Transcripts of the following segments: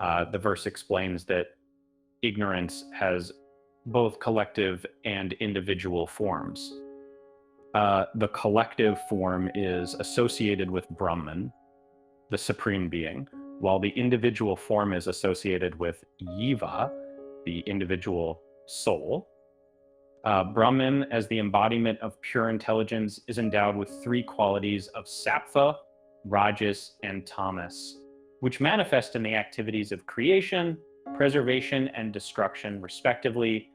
The verse explains that ignorance has both collective and individual forms. The collective form is associated with Brahman, the supreme being, while the individual form is associated with Jiva, the individual soul. Brahman, as the embodiment of pure intelligence, is endowed with three qualities of sattva, rajas, and tamas, which manifest in the activities of creation, preservation, and destruction, respectively.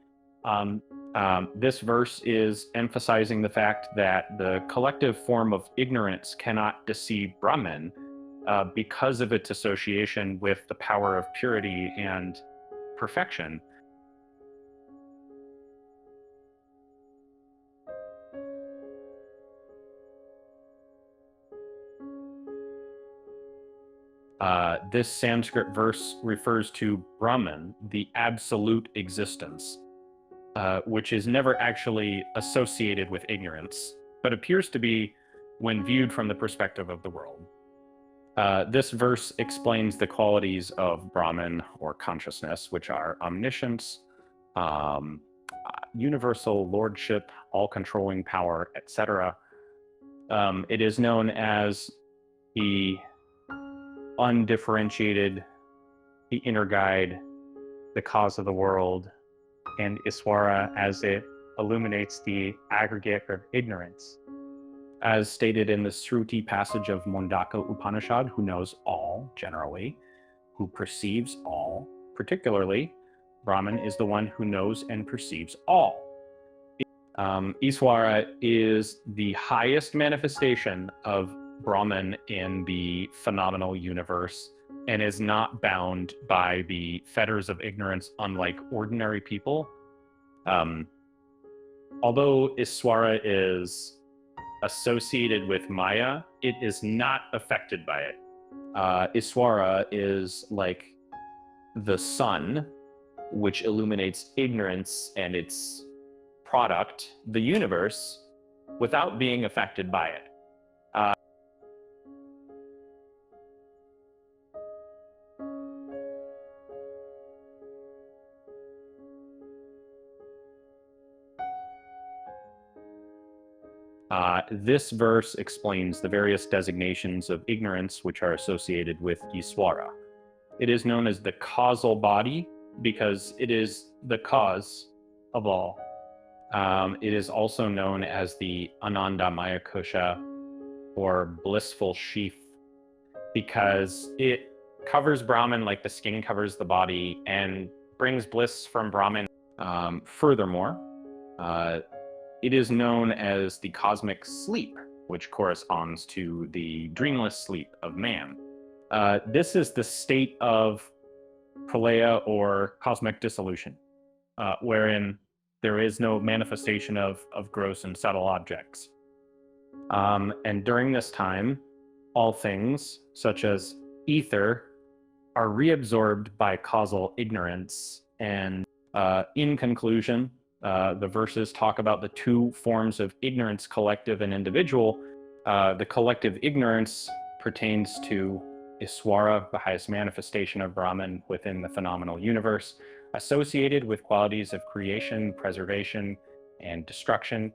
This verse is emphasizing the fact that the collective form of ignorance cannot deceive Brahman because of its association with the power of purity and perfection. This Sanskrit verse refers to Brahman, the absolute existence, which is never actually associated with ignorance, but appears to be when viewed from the perspective of the world. This verse explains the qualities of Brahman, or consciousness, which are omniscience, universal lordship, all-controlling power, etc. It is known as the undifferentiated, the inner guide, the cause of the world, and Iswara as it illuminates the aggregate of ignorance. As stated in the Sruti passage of Mundaka Upanishad, who knows all, generally, who perceives all, particularly, Brahman is the one who knows and perceives all. Iswara is the highest manifestation of Brahman in the phenomenal universe and is not bound by the fetters of ignorance, unlike ordinary people. Although Iswara is associated with Maya, it is not affected by it. Iswara is like the sun, which illuminates ignorance and its product, the universe, without being affected by it. This verse explains the various designations of ignorance which are associated with Iswara. It is known as the causal body because it is the cause of all. It is also known as the Anandamaya Kosha, or blissful sheath, because it covers Brahman like the skin covers the body and brings bliss from Brahman. Furthermore, it is known as the cosmic sleep, which corresponds to the dreamless sleep of man. This is the state of pralaya, or cosmic dissolution, wherein there is no manifestation of gross and subtle objects. And during this time, all things, such as ether, are reabsorbed by causal ignorance. And in conclusion, the verses talk about the two forms of ignorance, collective and individual. The collective ignorance pertains to Iswara, the highest manifestation of Brahman within the phenomenal universe, associated with qualities of creation, preservation, and destruction.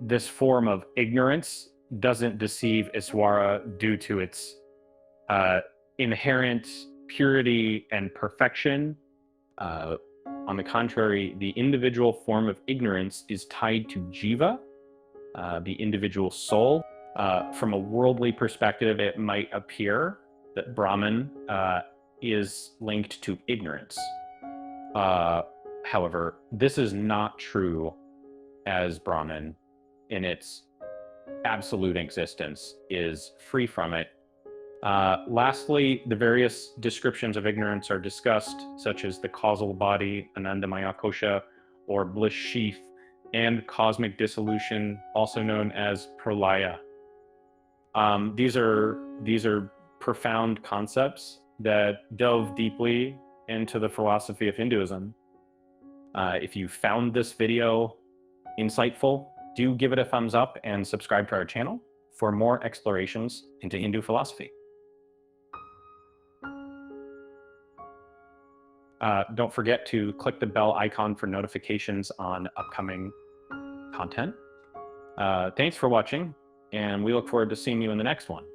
This form of ignorance doesn't deceive Iswara due to its inherent purity and perfection. On the contrary, the individual form of ignorance is tied to Jiva, the individual soul. From a worldly perspective, it might appear that Brahman is linked to ignorance. However, this is not true, as Brahman, in its absolute existence, is free from it. Lastly, the various descriptions of ignorance are discussed, such as the causal body, Anandamaya Kosha, or bliss sheath, and cosmic dissolution, also known as pralaya. These are profound concepts that delve deeply into the philosophy of Hinduism. If you found this video insightful, do give it a thumbs up and subscribe to our channel for more explorations into Hindu philosophy. Don't forget to click the bell icon for notifications on upcoming content. Thanks for watching, and we look forward to seeing you in the next one.